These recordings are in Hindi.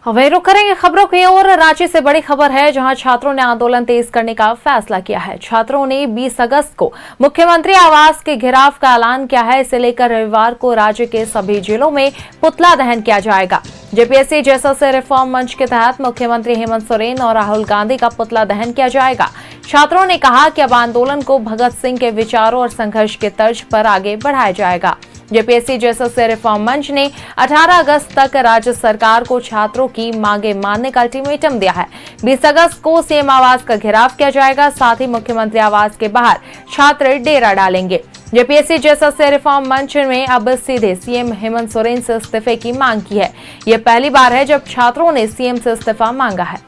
वही रुक करेंगे खबरों की ओर। रांची से बड़ी खबर है, जहां छात्रों ने आंदोलन तेज करने का फैसला किया है। छात्रों ने 20 अगस्त को मुख्यमंत्री आवास के घेराव का ऐलान किया है। इसे लेकर रविवार को राज्य के सभी जिलों में पुतला दहन किया जाएगा। जेपीएससी जैसे रिफॉर्म मंच के तहत मुख्यमंत्री हेमंत सोरेन और राहुल गांधी का पुतला दहन किया जाएगा। छात्रों ने कहा कि अब आंदोलन को भगत सिंह के विचारों और संघर्ष के तर्ज पर आगे बढ़ाया जाएगा। जेपीएससी जैसे रिफॉर्म मंच ने 18 अगस्त तक राज्य सरकार को छात्रों की मांगे मानने का अल्टीमेटम दिया है। 20 अगस्त को सीएम आवास का घेराव किया जाएगा। साथ ही मुख्यमंत्री आवास के बाहर छात्र डेरा डालेंगे। जेपीएससी जैसे रिफॉर्म मंच ने अब सीधे सीएम हेमंत सोरेन से इस्तीफे की मांग की है। यह पहली बार है जब छात्रों ने सीएम से इस्तीफा मांगा है।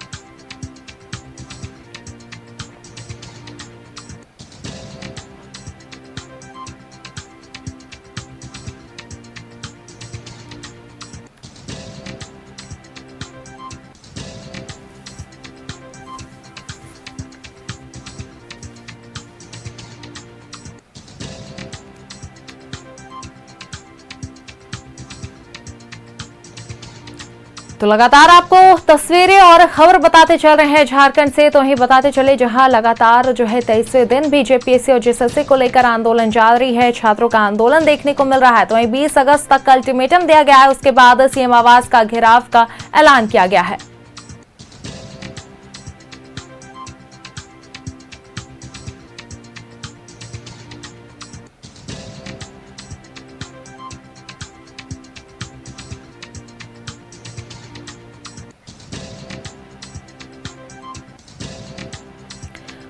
तो लगातार आपको तस्वीरें और खबर बताते चल रहे हैं झारखंड से। तो वहीं बताते चले, जहां लगातार 23वें दिन भी जेपीएससी और जेएसएससी को लेकर आंदोलन जारी है। छात्रों का आंदोलन देखने को मिल रहा है। तो वहीं 20 अगस्त तक का अल्टीमेटम दिया गया है। उसके बाद सीएम आवास का घेराव का ऐलान किया गया है।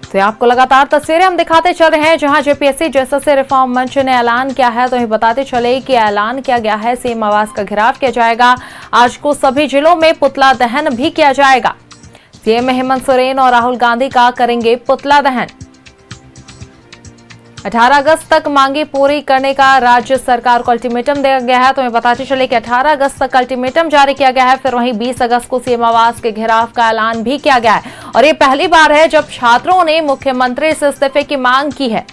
तो आपको लगातार तस्वीरें हम दिखाते चल रहे हैं, जहां जेपीएससी जैसे रिफॉर्म मंच ने ऐलान किया है। तो वहीं बताते चले कि ऐलान किया गया है, सीएम आवास का घेराव किया जाएगा। आज को सभी जिलों में पुतला दहन भी किया जाएगा। सीएम हेमंत सोरेन और राहुल गांधी का करेंगे पुतला दहन। 18 अगस्त तक मांगी पूरी करने का राज्य सरकार को अल्टीमेटम दिया गया है। तो हमें बताते चले कि 18 अगस्त तक अल्टीमेटम जारी किया गया है। फिर वहीं 20 अगस्त को सीएम आवास के घेराव का ऐलान भी किया गया है। और ये पहली बार है जब छात्रों ने मुख्यमंत्री से इस्तीफे की मांग की है।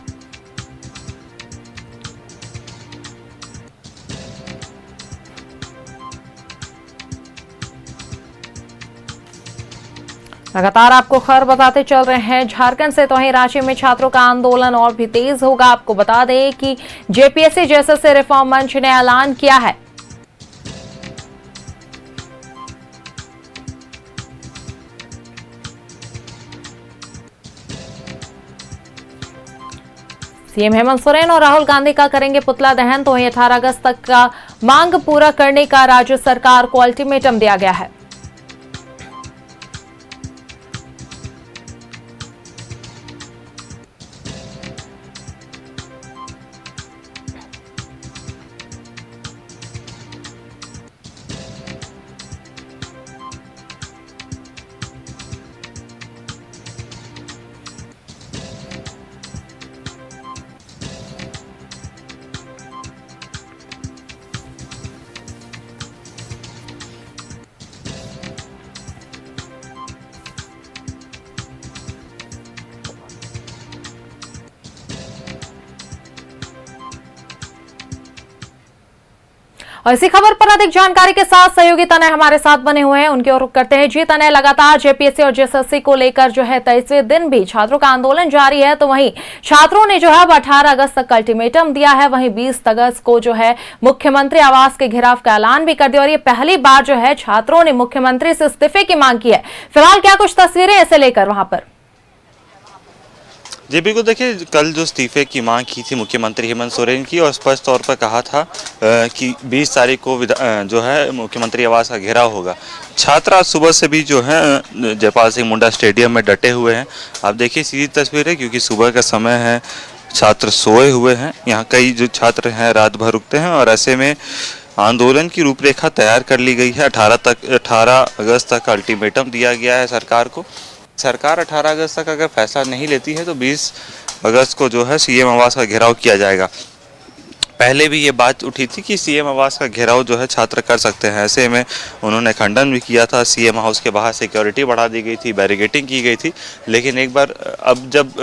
लगातार आपको खबर बताते चल रहे हैं झारखंड से। तो वहीं रांची में छात्रों का आंदोलन और भी तेज होगा। आपको बता दें कि जेपीएससी जैसे रिफॉर्म मंच ने ऐलान किया है। सीएम हेमंत सोरेन और राहुल गांधी का करेंगे पुतला दहन। तो वहीं 18 अगस्त तक का मांग पूरा करने का राज्य सरकार को अल्टीमेटम दिया गया है। और इसी खबर पर अधिक जानकारी के साथ सहयोगी तनय हमारे साथ बने हुए हैं, उनकी ओर रुख करते हैं। जी तनय, लगातार जेपीएससी और जेएसएससी को लेकर 23वें दिन भी छात्रों का आंदोलन जारी है। तो वहीं छात्रों ने अब 18 अगस्त तक अल्टीमेटम दिया है। वहीं 20 अगस्त को मुख्यमंत्री आवास के घेराव का ऐलान भी कर दिया। और ये पहली बार छात्रों ने मुख्यमंत्री से इस्तीफे की मांग की है। फिलहाल क्या कुछ तस्वीरें इसे लेकर वहां पर? जी बिल्कुल, देखिए कल जो इस्तीफे की मांग की थी मुख्यमंत्री हेमंत सोरेन की, और स्पष्ट तौर पर कहा था कि 20 तारीख को मुख्यमंत्री आवास का घेराव होगा। छात्र आज सुबह से भी जयपाल सिंह मुंडा स्टेडियम में डटे हुए हैं। आप देखिए सीधी तस्वीर है, क्योंकि सुबह का समय है, छात्र सोए हुए हैं। यहाँ कई जो छात्र हैं रात भर रुकते हैं, और ऐसे में आंदोलन की रूपरेखा तैयार कर ली गई है। 18 अगस्त तक अल्टीमेटम दिया गया है सरकार को। सरकार 18 अगस्त तक अगर फैसला नहीं लेती है तो 20 अगस्त को सीएम आवास का घेराव किया जाएगा। पहले भी ये बात उठी थी कि सीएम आवास का घेराव छात्र कर सकते हैं। ऐसे में उन्होंने खंडन भी किया था। सीएम हाउस के बाहर सिक्योरिटी बढ़ा दी गई थी, बैरिकेडिंग की गई थी। लेकिन एक बार अब जब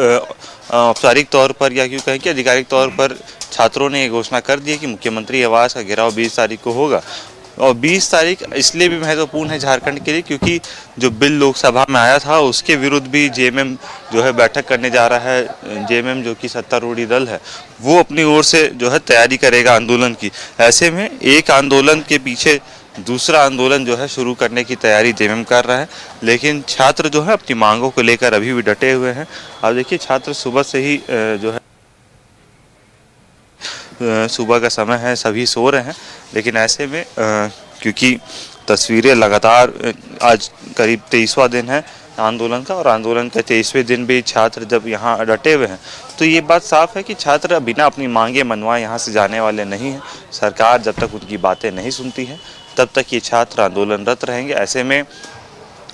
औपचारिक तौर पर या यूँ कहें कि आधिकारिक तौर पर छात्रों ने ये घोषणा कर दी कि मुख्यमंत्री आवास का घेराव 20 तारीख को होगा, और 20 तारीख इसलिए भी महत्वपूर्ण है झारखंड के लिए क्योंकि जो बिल लोकसभा में आया था उसके विरुद्ध भी जेएमएम जो है बैठक करने जा रहा है। जेएमएम जो कि सत्तारूढ़ी दल है वो अपनी ओर से जो है तैयारी करेगा आंदोलन की। ऐसे में एक आंदोलन के पीछे दूसरा आंदोलन जो है शुरू करने की तैयारी जेएमएम कर रहा है, लेकिन छात्र जो है अपनी मांगों को लेकर अभी भी डटे हुए हैं। अब देखिए छात्र सुबह से ही जो है सुबह का समय है, सभी सो रहे हैं, लेकिन ऐसे में क्योंकि तस्वीरें लगातार आज करीब 23वां दिन है आंदोलन का और आंदोलन के 23वें दिन भी छात्र जब यहाँ डटे हुए हैं तो ये बात साफ है कि छात्र बिना अपनी मांगे मनवाए यहाँ से जाने वाले नहीं हैं। सरकार जब तक उनकी बातें नहीं सुनती है तब तक ये छात्र आंदोलनरत रहेंगे। ऐसे में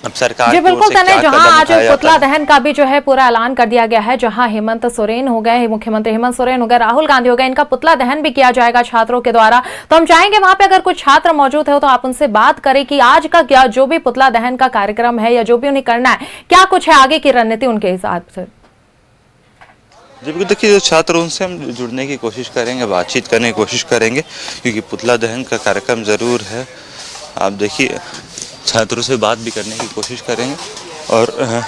अब सरकार जी बिल्कुल तने, जहां आज पुतला है। दहन का भी जो है पूरा ऐलान कर दिया गया है, जहां हेमंत सोरेन हो गए, मुख्यमंत्री हेमंत सोरेन हो गए, राहुल गांधी हो गए, इनका पुतला दहन भी किया जाएगा छात्रों के द्वारा। तो हम चाहेंगे वहां पे अगर कुछ छात्र मौजूद है तो आप उनसे बात करें कि आज का क्या जो भी पुतला दहन का कार्यक्रम है या जो भी उन्हें करना है, क्या कुछ है आगे की रणनीति उनके हिसाब से। जी बिल्कुल, देखिए जो छात्र उनसे हम जुड़ने की कोशिश करेंगे, बातचीत करने की कोशिश करेंगे क्योंकि पुतला दहन का कार्यक्रम ज़रूर है। आप देखिए छात्रों से बात भी करने की कोशिश करेंगे और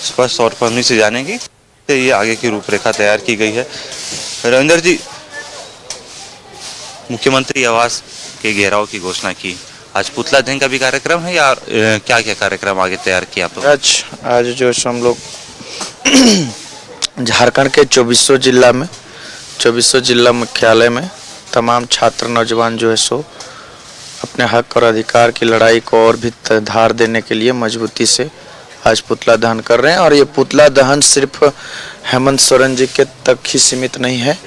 स्पष्ट तौर पर उन्हीं से जानेंगे कि ये आगे की रूपरेखा तैयार की गई है। रविंदर जी, मुख्यमंत्री आवास के घेराव की घोषणा की, आज पुतला दहन का भी कार्यक्रम है या क्या क्या कार्यक्रम आगे तैयार किया आप लोग? आज जो हम लोग झारखंड के 2400 जिला मुख्यालय में तमाम छात्र नौजवान जो है सो अपने हक और अधिकार की लड़ाई को और भी धार देने के लिए मजबूती से आज पुतला दहन कर रहे हैं। और ये पुतला दहन सिर्फ हेमंत सोरेन जी के तक ही सीमित नहीं है,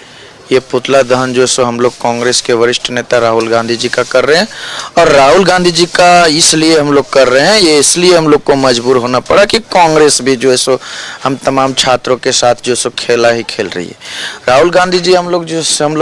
ये पुतला दहन जो सो हम लोग कांग्रेस के वरिष्ठ नेता राहुल गांधी जी का कर रहे हैं। और राहुल गांधी जी का इसलिए हम लोग कर रहे हैं, ये इसलिए हम लोग को मजबूर होना पड़ा कि कांग्रेस भी जो है सो हम तमाम छात्रों के साथ जो सो खेला ही खेल रही है। राहुल गांधी जी हम लोग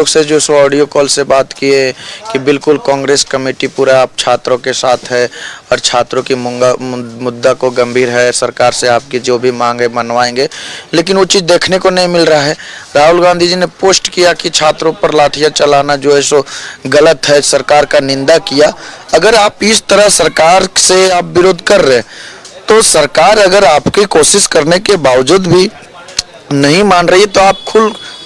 से जो सो ऑडियो कॉल से बात किए कि बिल्कुल कांग्रेस कमेटी पूरा आप छात्रों के साथ है और छात्रों की मुद्दा को गंभीर है, सरकार से आपकी जो भी मांगे मनवाएंगे, लेकिन वो चीज़ देखने को नहीं मिल रहा है। राहुल गांधी जी ने पोस्ट किया कि छात्रों पर लाठियां चलाना जो है सो गलत है, सरकार का निंदा किया। अगर आप इस तरह सरकार से आप विरोध कर रहे हैं तो सरकार अगर आपकी कोशिश करने के बावजूद भी नहीं मान रही है तो आप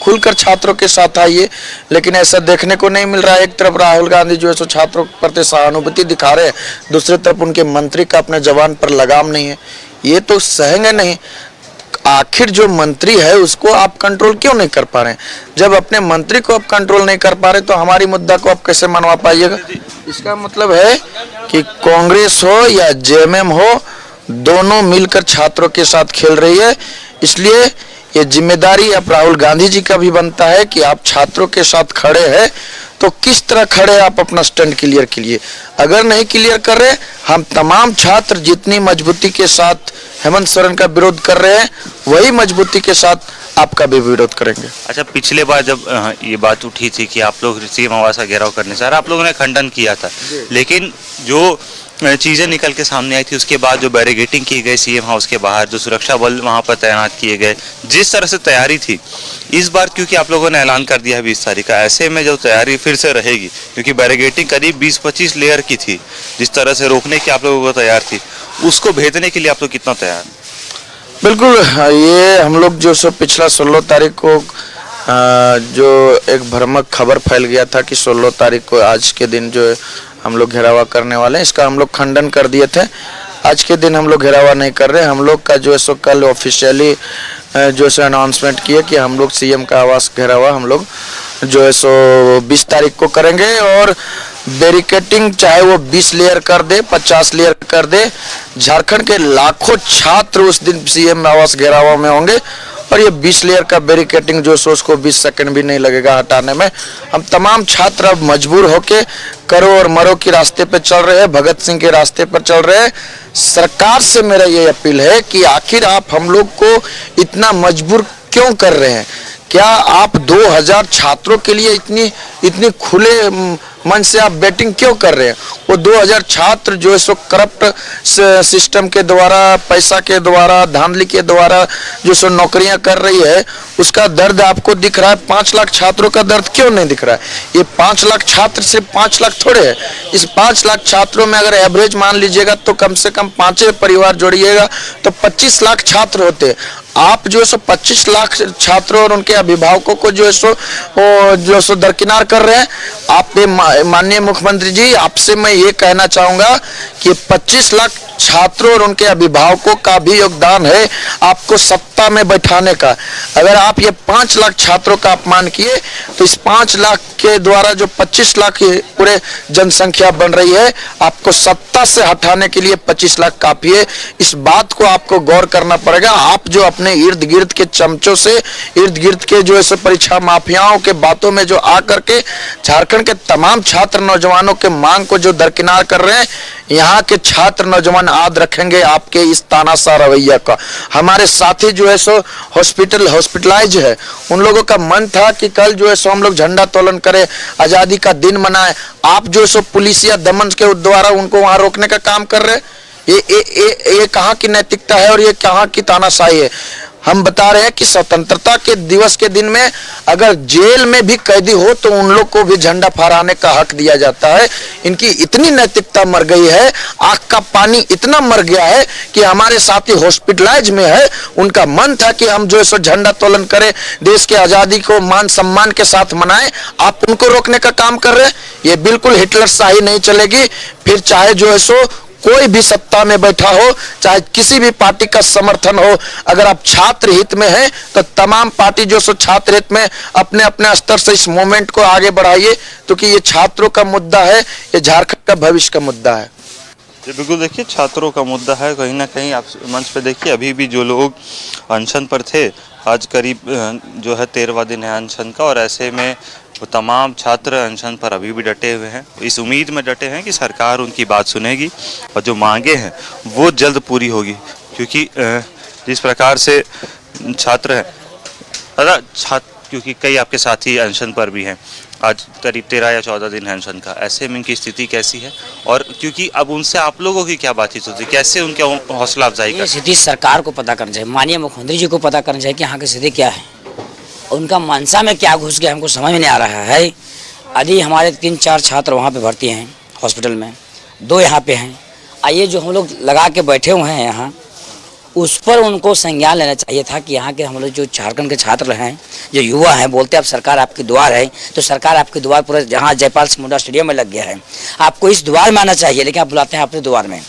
खुलकर छात्रों के साथ आइए, लेकिन ऐसा देखने को नहीं मिल रहा है। एक तरफ राहुल गांधी जो है सो छात्रों के प्रति सहानुभूति दिखा रहे हैं, दूसरी तरफ उनके मंत्री का अपने जवान पर लगाम नहीं है। ये तो सहेंगे नहीं। आखिर जो मंत्री है उसको आप कंट्रोल क्यों नहीं कर पा रहे हैं? जब अपने मंत्री को आप कंट्रोल नहीं कर पा रहे तो हमारी मुद्दा को आप कैसे मनवा पाइएगा? इसका मतलब है कि कांग्रेस हो या जेएमएम हो, दोनों मिलकर छात्रों के साथ खेल रही है। इसलिए ये जिम्मेदारी अब राहुल गांधी जी का भी बनता है कि आप छात्रों के साथ खड़े हैं तो किस तरह खड़े आप अपना स्टैंड क्लियर कीजिए। अगर नहीं क्लियर कर रहे, हम तमाम छात्र जितनी मजबूती के साथ हेमंत सोरेन का विरोध कर रहे हैं वही मजबूती के साथ आपका भी विरोध करेंगे। अच्छा, पिछले बार जब ये बात उठी थी कि आप लोग सीएम आवास का घेराव करने से, आप लोगों ने खंडन किया था, लेकिन जो चीज़ें निकल के सामने आई थी उसके बाद जो बैरिकेडिंग की गई सीएम हाउस के बाहर, जो सुरक्षा बल वहां पर तैनात किए गए, जिस तरह से तैयारी थी, इस बार क्योंकि आप लोगों ने ऐलान कर दिया है 20 तारीख का, ऐसे में जो तैयारी फिर से रहेगी क्योंकि बैरिकेडिंग करीब 20-25 लेयर की थी, जिस तरह से रोकने की आप लोगों को तैयार थी, उसको भेदने के लिए आप लोग कितना तैयार? बिल्कुल, ये हम लोग जो सो पिछला 16 तारीख को जो एक भ्रामक खबर फैल गया था कि 16 तारीख को आज के दिन जो हम लोग घेरावा करने वाले हैं, इसका हम लोग खंडन कर दिए थे। आज के दिन हम लोग घेरावा नहीं कर रहे। हम लोग का जो है सो कल ऑफिशियली जो है अनाउंसमेंट किए कि हम लोग सीएम का आवास घेरावा हम लोग जो है सो 20 तारीख को करेंगे। और बैरिकेडिंग चाहे वो 20 लेयर कर दे, 50 लेयर कर दे, झारखंड के लाखों छात्र उस दिन सीएम आवास घेरावा में होंगे और ये 20 लेयर का बैरिकेडिंग जो सो उसको 20 सेकंड भी नहीं लगेगा हटाने में। हम तमाम छात्र अब मजबूर होके करो और मरो के रास्ते पे चल रहे हैं, भगत सिंह के रास्ते पर चल रहे हैं। सरकार से मेरा ये अपील है कि आखिर आप हम लोग को इतना मजबूर क्यों कर रहे हैं? क्या आप 2000 छात्रों के लिए इतनी मन से आप बेटिंग क्यों कर रहे हैं? वो 2000 छात्र जो है सो करप्ट सिस्टम के द्वारा, पैसा के द्वारा, धांधली के द्वारा जो सो नौकरियां कर रही है, उसका दर्द आपको दिख रहा है। 5 लाख छात्रों का दर्द क्यों नहीं दिख रहा है? ये 5 लाख छात्र सिर्फ 5 लाख थोड़े है। इस 5 लाख छात्रों में अगर एवरेज मान लीजिएगा तो कम से कम 5 परिवार जोड़िएगा तो 25 लाख छात्र होते। आप जो है सो 25 लाख छात्रों और उनके अभिभावकों को जो है सो दरकिनार कर रहे हैं। आप माननीय मुख्यमंत्री जी, आपसे मैं ये कहना चाहूंगा कि 25 लाख छात्रों और उनके अभिभावकों का भी योगदान है आपको सत्ता में बैठाने का। अगर आप ये 5 लाख छात्रों का अपमान किए तो इस 5 लाख के द्वारा जो 25 लाख पूरे जनसंख्या बन रही है, आपको सत्ता से हटाने के लिए 25 लाख काफी है। इस बात को आपको गौर करना पड़ेगा। आप जो अपने इर्द गिर्द के चमचों से, इर्द गिर्द के जो ऐसे परीक्षा माफियाओं के बातों में जो आकर के झारखंड के तमाम छात्र नौजवानों के मांग को जो दरकिनार कर रहे हैं, यहाँ के छात्र नौजवान याद रखेंगे आपके इस तानाशाह रवैया का। हमारे साथी जो है सो हॉस्पिटलाइज है, उन लोगों का मन था कि कल जो है सो हम लोग झंडा तोलन करें, आजादी का दिन मनाएं। आप जो है सो पुलिसिया दमन के द्वारा उनको वहां रोकने का काम कर रहे हैं। ये कहाँ की नैतिकता है और ये कहाँ की तानाशाही है? हम बता रहे हैं कि स्वतंत्रता के दिवस के दिन में अगर जेल में भी कैदी हो तो उन लोग को भी झंडा फहराने का हक दिया जाता है। इनकी इतनी नैतिकता मर गई है, आंख का पानी इतना मर गया है कि हमारे साथी हॉस्पिटलाइज में है। उनका मन था कि हम जो है सो झंडा तोलन करें, देश के आजादी को मान सम्मान के साथ मनाएं। आप उनको रोकने का काम कर रहे हैं। ये बिल्कुल हिटलर शाही नहीं चलेगी। फिर चाहे जो है सो कोई भी सत्ता में बैठा हो, चाहे किसी भी पार्टी का समर्थन हो, अगर आप छात्र हित में हैं तो तमाम पार्टी जो सो छात्र हित में अपने अपने स्तर से इस मूवमेंट को आगे बढ़ाइए, क्योंकि ये छात्रों का मुद्दा है, ये झारखंड का भविष्य का मुद्दा है। जी बिल्कुल, देखिए छात्रों का मुद्दा है। कहीं ना कहीं आप मंच पे देखिए, अभी भी जो लोग अनशन पर थे, आज करीब जो है 13वां दिन है अनशन का, और ऐसे में वो तमाम छात्र अनशन पर अभी भी डटे हुए हैं। इस उम्मीद में डटे हैं कि सरकार उनकी बात सुनेगी और जो मांगे हैं वो जल्द पूरी होगी, क्योंकि जिस प्रकार से छात्र हैं, क्योंकि कई आपके साथी अनशन पर भी हैं, आज करीब 13 या 14 दिन है अनशन का। ऐसे में इनकी स्थिति कैसी है, और क्योंकि अब उनसे आप लोगों की क्या बातचीत होती है, कैसे उनके हौसला अफजाई कर? स्थिति सरकार को पता करना चाहिए, माननीय मुख्यमंत्री जी को पता करना चाहिए कि यहाँ की स्थिति क्या है, उनका मनसा में क्या घुस गया हमको समझ में नहीं आ रहा है। यदि हमारे 3-4 छात्र वहाँ पे भर्ती हैं हॉस्पिटल में, 2 यहाँ पे हैं, आइए जो हम लोग लगा के बैठे हुए हैं यहाँ, उस पर उनको संज्ञान लेना चाहिए था कि यहाँ के हम लोग जो झारखंड के छात्र हैं, जो युवा हैं, बोलते हैं अब सरकार आपकी द्वार है, तो सरकार आपकी द्वार पूरे जहाँ जयपाल सिंह मुंडा स्टेडियम में लग गया है, आपको इस द्वार में आना चाहिए, लेकिन आप बुलाते हैं अपने द्वार में।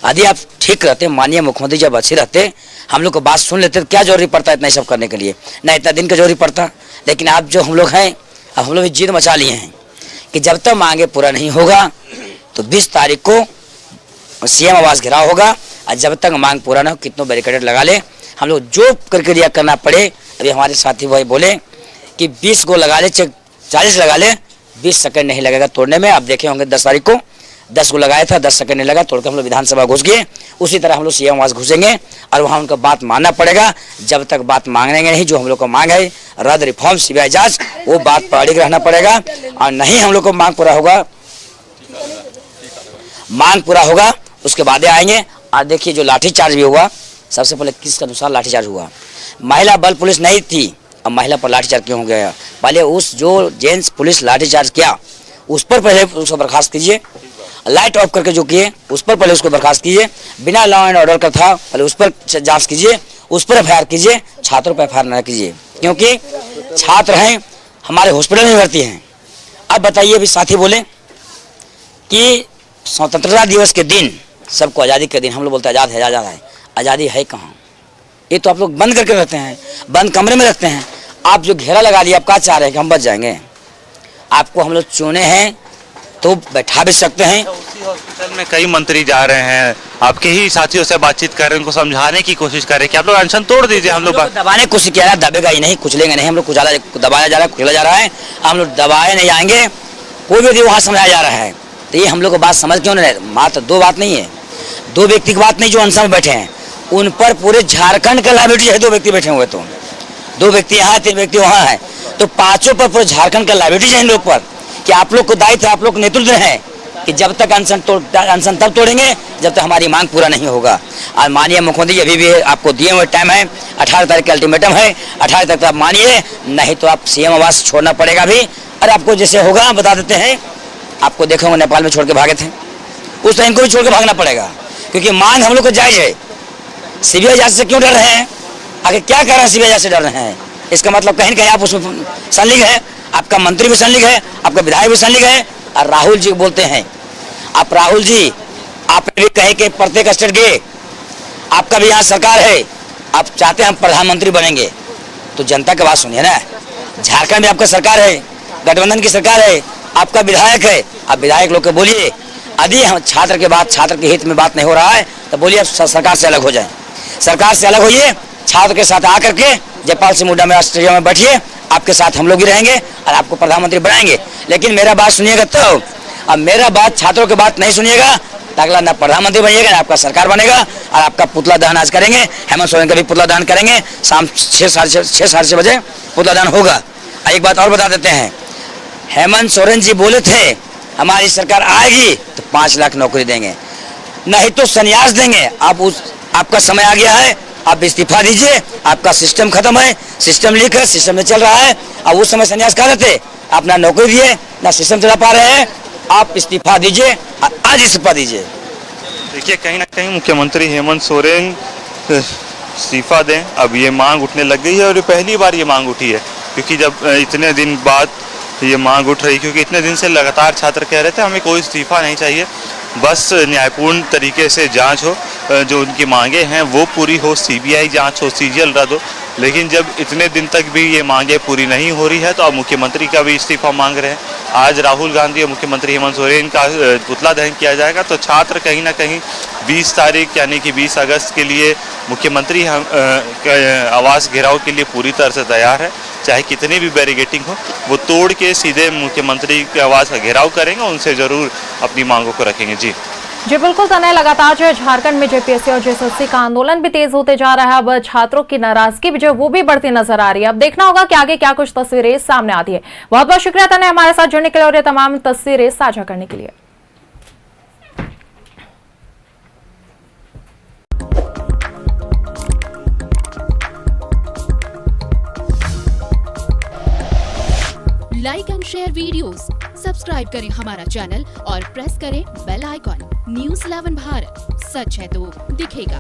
यदि आप ठीक रहते, माननीय मुख्यमंत्री जब अच्छे रहते, हम लोग को बात सुन लेते, तो क्या जरूरी पड़ता है इतना सब करने के लिए, ना इतना दिन का जरूरी पड़ता। लेकिन आप जो हम लोग हैं, अब हम लोग जिद मचा लिए हैं कि जब तक मांगे पूरा नहीं होगा तो 20 तारीख को सीएम आवास घेराव होगा, और जब तक मांग पूरा ना हो कितनों बैरिकेड लगा ले, हम लोग जो प्रक्रिया करना पड़े। अभी हमारे साथी भाई बोले कि 20 को लगा ले, 40 लगा ले, 20 सेकंड नहीं लगेगा तोड़ने में। आप देखे होंगे 10 तारीख को 10 को लगाया था, 10 सेकंड नहीं लगा, तोड़कर हम लोग विधानसभा घुस गए। उसी तरह हम लोग सीएम आवास घुसेंगे और वहाँ उनका बात मानना पड़ेगा। जब तक बात मांगेंगे नहीं, जो हम लोग को मांग है रद्द, रिफॉर्म, सीबीआई जांच, वो बात पर अड़िग रहना पड़ेगा। और नहीं हम लोग को मांग पूरा होगा उसके बाद आएंगे। और देखिए जो लाठीचार्ज भी हुआ, सबसे पहले किसके अनुसार लाठीचार्ज हुआ? महिला बल पुलिस नहीं थी, अब महिला पर लाठीचार्ज क्यों हो गया? पहले उस जो जेंट्स पुलिस लाठीचार्ज किया उस पर पहले उसको बर्खास्त कीजिए, लाइट ऑफ करके जो किए उस पर पहले उसको बर्खास्त कीजिए, बिना लॉ एंड ऑर्डर का था पहले उस पर जांच कीजिए, उस पर एफआईआर कीजिए, छात्रों पर एफआईआर न कीजिए, क्योंकि छात्र हैं हमारे हॉस्पिटल में भर्ती हैं। अब बताइए, अभी साथी बोले कि स्वतंत्रता दिवस के दिन, सबको आज़ादी के दिन हम लोग बोलते हैं आज़ाद है, आज़ाद है, आज़ादी है कहाँ? ये तो आप लोग बंद करके रखते हैं, बंद कमरे में रखते हैं। आप जो घेरा लगा दिया, आप क्या चाह रहे हैं कि हम बच जाएंगे? आपको हम लोग चुने हैं तो बैठा भी सकते हैं। उसी हॉस्पिटल में कई मंत्री जा रहे हैं, आपके ही साथियों से बातचीत कर रहे हैं, उनको समझाने की कोशिश कर रहे हैं कि आप लोग अनशन तोड़ दीजिए। हम लोग दबाने की कोशिश किया, दबेगा ही नहीं, कुचलेंगे नहीं। हम लोग दबाया जा रहा है, कुचला जा रहा है, हम लोग दबाए नहीं जाएंगे। कोई भी वहाँ समझाया जा रहा है, तो ये हम लोग को बात समझ क्यों नहीं? मात्र 2 बात नहीं है, 2 व्यक्ति की बात नहीं जो अनशन में बैठे हैं, उन पर पूरे झारखंड का लाइबिलिटी है। 2 व्यक्ति बैठे हुए, तो 2 व्यक्ति यहाँ, 3 व्यक्ति वहाँ है, तो 5 पर पूरे झारखंड का लाइबिलिटी है इन लोग पर। कि आप लोग को दायित्व है, आप लोग नेतृत्व है कि जब तक अनशन तब तोड़ेंगे जब तक हमारी मांग पूरा नहीं होगा। और माननीय मुख्यमंत्री जी अभी भी आपको दिए हुए टाइम है, 18 तारीख का अल्टीमेटम है, 18 तक तो आप मानिए, नहीं तो आप सीएम आवास छोड़ना पड़ेगा भी। और आपको जैसे होगा बता देते हैं, आपको देखोगे नेपाल में छोड़ के भागे थे, उस टाइम को भी छोड़ के भागना पड़ेगा, क्योंकि मांग हम लोग को जायज है। सीबीआई जांच से क्यों डर रहे हैं? आगे क्या कर रहे हैं सीबीआई जांच से डर रहे हैं? इसका मतलब कहीं न कहीं आप उसमें संलिग्ध है, आपका मंत्री भी संलिग्ध है, आपका विधायक भी संलिग्ध है। और राहुल जी बोलते हैं, आप राहुल जी आपने भी कहे कि प्रत्येक स्टेट गए, आपका भी यहाँ सरकार है, आप चाहते हैं हम प्रधानमंत्री बनेंगे, तो जनता की बात सुनिए ना। झारखंड में आपका सरकार है, गठबंधन की सरकार है, आपका विधायक है, आप विधायक लोग को बोलिए यदि हम छात्र के बात, छात्र के हित में बात नहीं हो रहा है तो बोलिए आप सरकार से अलग हो जाए, सरकार से अलग होइए, छात्र के साथ आकर के जयपाल सिंह मुंडा में स्टेडियम में बैठिए, आपके साथ हम लोग भी रहेंगे और आपको प्रधानमंत्री बनाएंगे। लेकिन मेरा बात सुनिएगा तो, अब मेरा बात छात्रों की बात नहीं सुनिएगा तो अगला ना प्रधानमंत्री बनिएगा ना आपका सरकार बनेगा, और आपका पुतला दहन आज करेंगे, हेमंत सोरेन का भी पुतला दहन करेंगे, शाम 6-6:30 बजे पुतला दहन होगा। एक बात और बता देते हैं, हेमंत सोरेन जी बोले थे हमारी सरकार आएगी तो 5 लाख नौकरी देंगे, नहीं तो संन्यास देंगे। अब आपका समय आ गया है, आप इस्तीफा दीजिए, आपका सिस्टम खत्म है, सिस्टम लीक है, सिस्टम में चल रहा है। अब उस समय संन्यास कहा देते, आप ना नौकरी दिए ना सिस्टम चला पा रहे हैं, आप इस्तीफा दीजिए, आज इस्तीफा दीजिए। देखिए कहीं ना कहीं मुख्यमंत्री हेमंत सोरेन इस्तीफा दें, अब ये मांग उठने लग गई है, और ये पहली बार ये मांग उठी है, क्योंकि जब इतने दिन बाद ये मांग उठ रही, क्योंकि इतने दिन से लगातार छात्र कह रहे थे हमें कोई इस्तीफा नहीं चाहिए, बस न्यायपूर्ण तरीके से जांच हो, जो उनकी मांगे हैं वो पूरी हो, सीबीआई जांच हो, सीजीएल रद्द हो। लेकिन जब इतने दिन तक भी ये मांगे पूरी नहीं हो रही है तो अब मुख्यमंत्री का भी इस्तीफा मांग रहे हैं। आज राहुल गांधी और मुख्यमंत्री हेमंत सोरेन का पुतला दहन किया जाएगा, तो छात्र कहीं ना कहीं 20 तारीख यानी कि 20 अगस्त के लिए मुख्यमंत्री आवास घेराव के लिए पूरी तरह से तैयार है। चाहे कितनी भी बैरिकेटिंग हो, वो तोड़ के सीधे मुख्यमंत्री के आवास का घेराव करेंगे, उनसे जरूर अपनी मांगों को रखेंगे। जी बिल्कुल तनय, लगातार जो है झारखंड में जेपीएससी और जेएसएससी का आंदोलन भी तेज होते जा रहा है। अब छात्रों की नाराजगी भी जो वो भी बढ़ती नजर आ रही है। अब देखना होगा कि आगे क्या कुछ तस्वीरें सामने आती है। बहुत बहुत शुक्रिया तनय हमारे साथ जुड़ने के लिए और ये तमाम तस्वीरें साझा करने के लिए। Like and share videos, subscribe करें हमारा चैनल और प्रेस करें बेल आइकॉन। न्यूज़ 11 भारत, सच है तो दिखेगा।